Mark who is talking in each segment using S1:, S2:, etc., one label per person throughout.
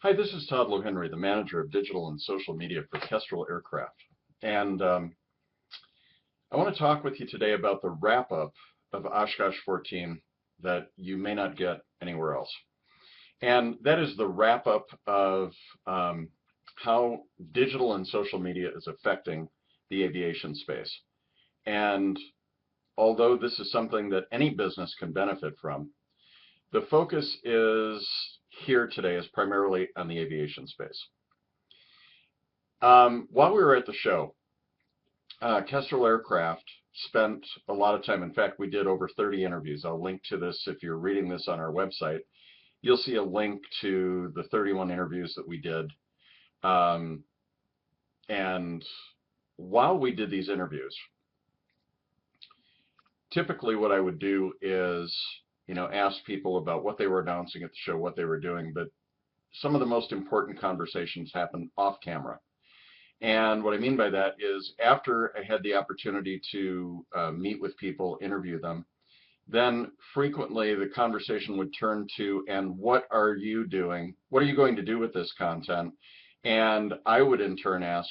S1: Hi, this is Todd Lohenry, the manager of digital and social media for Kestrel Aircraft. And I want to talk with you today about the wrap-up of Oshkosh 14 that you may not get anywhere else. And that is the wrap-up of how digital and social media is affecting the aviation space. And although this is something that any business can benefit from, the focus is here today is primarily on the aviation space. While we were at the show, Kestrel Aircraft spent a lot of time. In fact, we did over 30 interviews. I'll link to this if you're reading this on our website. You'll see a link to the 31 interviews that we did. And while we did these interviews, typically what I would do is, ask people about what they were announcing at the show, what they were doing, but some of the most important conversations happen off camera. And what I mean by that is after I had the opportunity to meet with people, interview them, then frequently the conversation would turn to, and what are you doing? What are you going to do with this content? And I would in turn ask,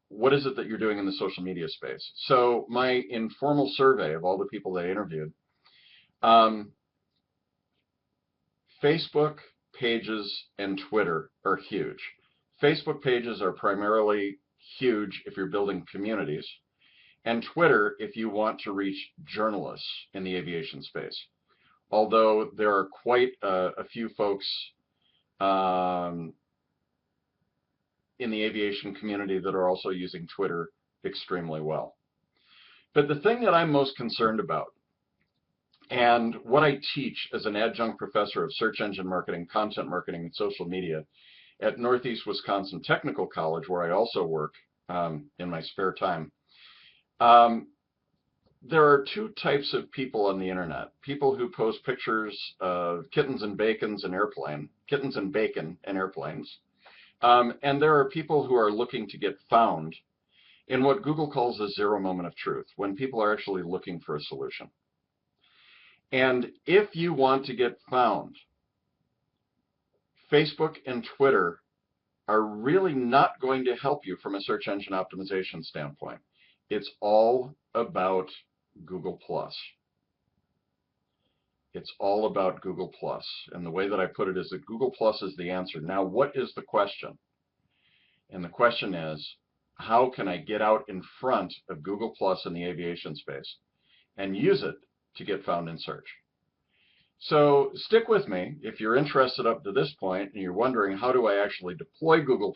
S1: what is it that you're doing in the social media space? So my informal survey of all the people that I interviewed, Facebook pages and Twitter are huge. Facebook pages are primarily huge if you're building communities, and Twitter if you want to reach journalists in the aviation space. Although there are quite a few folks in the aviation community that are also using Twitter extremely well. But the thing that I'm most concerned about, and what I teach as an adjunct professor of search engine marketing, content marketing, and social media at Northeast Wisconsin Technical College, where I also work in my spare time, there are two types of people on the internet. People who post pictures of kittens and bacon and airplanes. And there are people who are looking to get found in what Google calls a zero moment of truth, when people are actually looking for a solution. And if you want to get found, Facebook and Twitter are really not going to help you from a search engine optimization standpoint. It's all about Google+. It's all about Google+. And the way that I put it is that Google+ is the answer. Now, what is the question? And the question is, how can I get out in front of Google+ in the aviation space and use it to get found in search? So stick with me if you're interested up to this point and you're wondering how do I actually deploy Google+,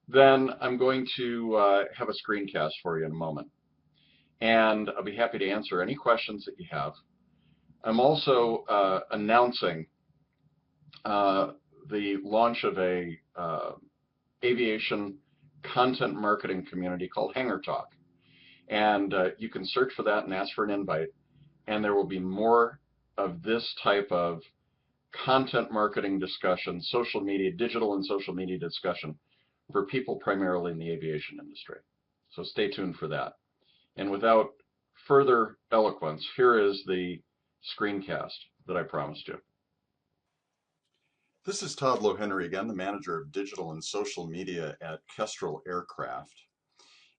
S1: then I'm going to have a screencast for you in a moment. And I'll be happy to answer any questions that you have. I'm also announcing the launch of a aviation content marketing community called Hangar Talk. And you can search for that and ask for an invite. And there will be more of this type of content marketing discussion, social media, digital and social media discussion for people primarily in the aviation industry. So stay tuned for that. And without further eloquence, here is the screencast that I promised you. This is Todd Lohenry again, the manager of digital and social media at Kestrel Aircraft,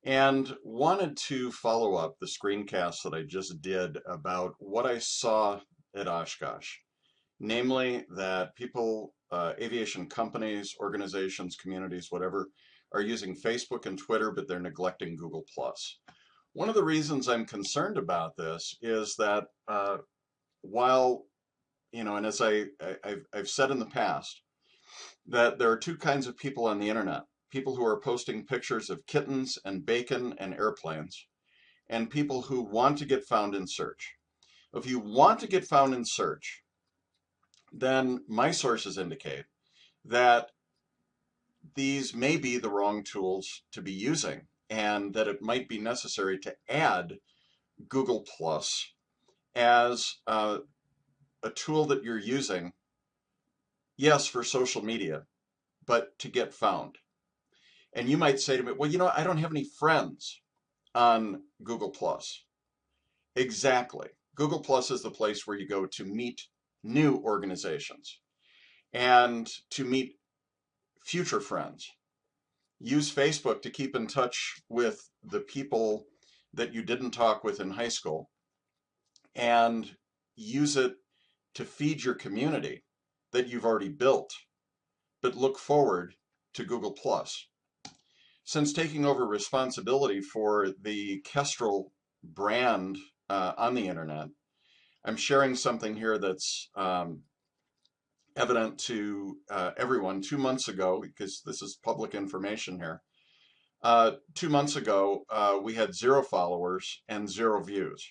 S1: and wanted to follow up the screencast that I just did about what I saw at Oshkosh, namely that people, aviation companies, organizations, communities, whatever, are using Facebook and Twitter, but they're neglecting Google+. One of the reasons I'm concerned about this is that while, and as I've said in the past, that there are two kinds of people on the internet. People who are posting pictures of kittens and bacon and airplanes, and people who want to get found in search. If you want to get found in search, then my sources indicate that these may be the wrong tools to be using, and that it might be necessary to add Google Plus as a tool that you're using, yes, for social media, but to get found. And you might say to me, well, I don't have any friends on Google Plus. Exactly. Google Plus is the place where you go to meet new organizations and to meet future friends. Use Facebook to keep in touch with the people that you didn't talk with in high school, and use it to feed your community that you've already built, but look forward to Google+. Since taking over responsibility for the Kestrel brand on the internet, I'm sharing something here that's evident to everyone. 2 months ago, because this is public information here, 2 months ago, we had 0 followers and 0 views.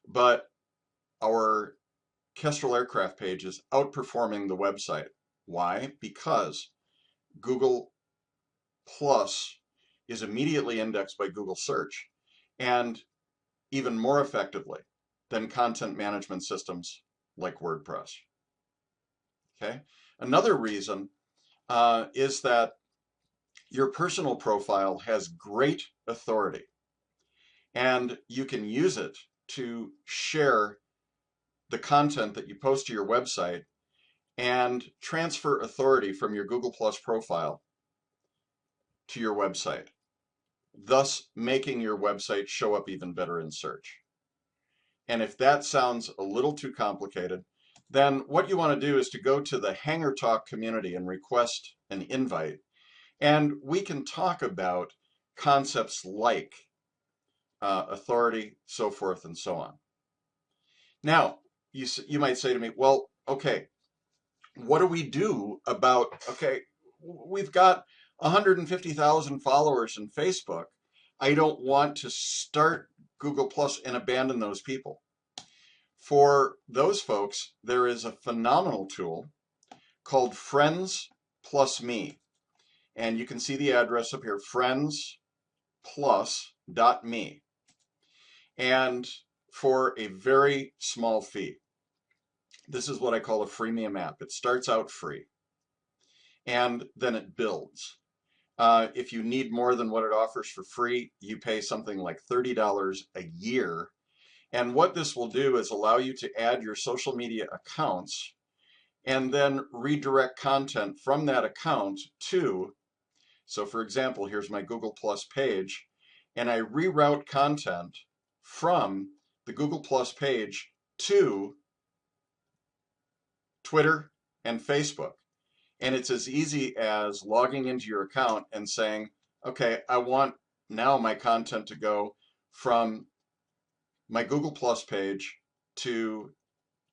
S1: But our Kestrel aircraft page is outperforming the website. Why? Because Google Plus is immediately indexed by Google search, and even more effectively than content management systems like WordPress. Okay. Another reason is that your personal profile has great authority, and you can use it to share the content that you post to your website and transfer authority from your Google Plus profile to your website, thus making your website show up even better in search. And if that sounds a little too complicated, then what you want to do is to go to the Hangar Talk community and request an invite, and we can talk about concepts like authority, so forth and so on. Now, you might say to me, well, okay, what do we do about, okay, we've got 150,000 followers in Facebook. I don't want to start Google Plus and abandon those people. For those folks, there is a phenomenal tool called Friends Plus Me. And you can see the address up here, friendsplus.me. And for a very small fee. This is what I call a freemium app. It starts out free, and then it builds. If you need more than what it offers for free, you pay something like $30 a year. And what this will do is allow you to add your social media accounts and then redirect content from that account to, so for example, here's my Google Plus page, and I reroute content from the Google Plus page to Twitter and Facebook. And it's as easy as logging into your account and saying, okay, I want now my content to go from my Google Plus page to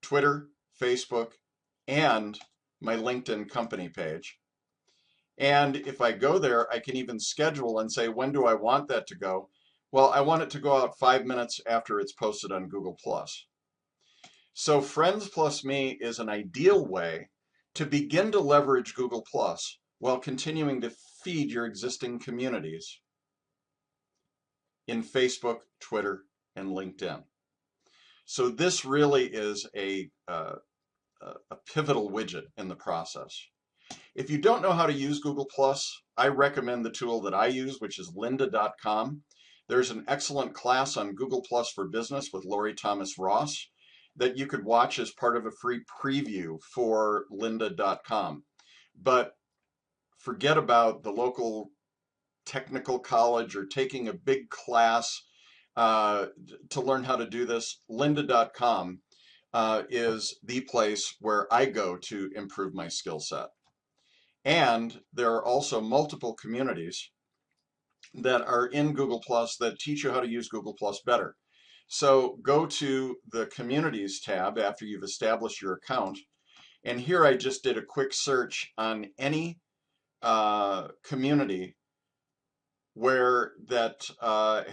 S1: Twitter, Facebook, and my LinkedIn company page. And if I go there, I can even schedule and say, when do I want that to go? Well, I want it to go out 5 minutes after it's posted on Google Plus. So Friends Plus Me is an ideal way to begin to leverage Google Plus while continuing to feed your existing communities in Facebook, Twitter, and LinkedIn. So this really is a pivotal widget in the process. If you don't know how to use Google Plus, I recommend the tool that I use, which is lynda.com. There's an excellent class on Google Plus for Business with Lori Thomas Ross that you could watch as part of a free preview for lynda.com. But forget about the local technical college or taking a big class to learn how to do this. Lynda.com is the place where I go to improve my skill set. And there are also multiple communities that are in Google Plus that teach you how to use Google Plus better. So go to the Communities tab after you've established your account. And here I just did a quick search on any community where that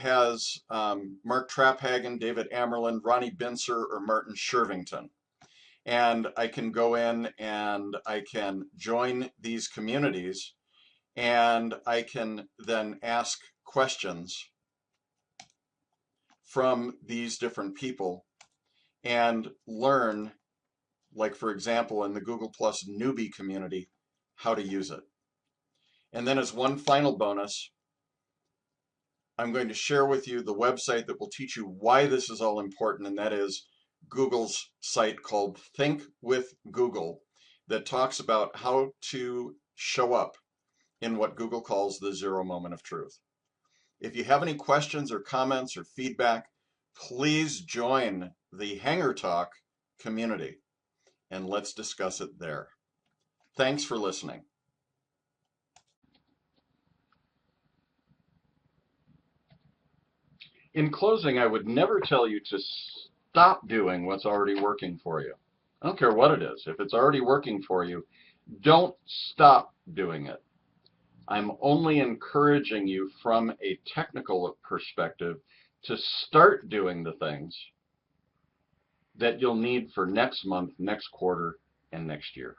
S1: has Mark Traphagen, David Amerlin, Ronnie Bincer, or Martin Shervington. And I can go in and I can join these communities, and I can then ask questions from these different people and learn, like for example in the Google Plus newbie community, how to use it. And then as one final bonus, I'm going to share with you the website that will teach you why this is all important, and that is Google's site called Think with Google that talks about how to show up in what Google calls the zero moment of truth. If you have any questions or comments or feedback, please join the Hanger Talk community and let's discuss it there. Thanks for listening. In closing, I would never tell you to stop doing what's already working for you. I don't care what it is. If it's already working for you, don't stop doing it. I'm only encouraging you from a technical perspective to start doing the things that you'll need for next month, next quarter, and next year.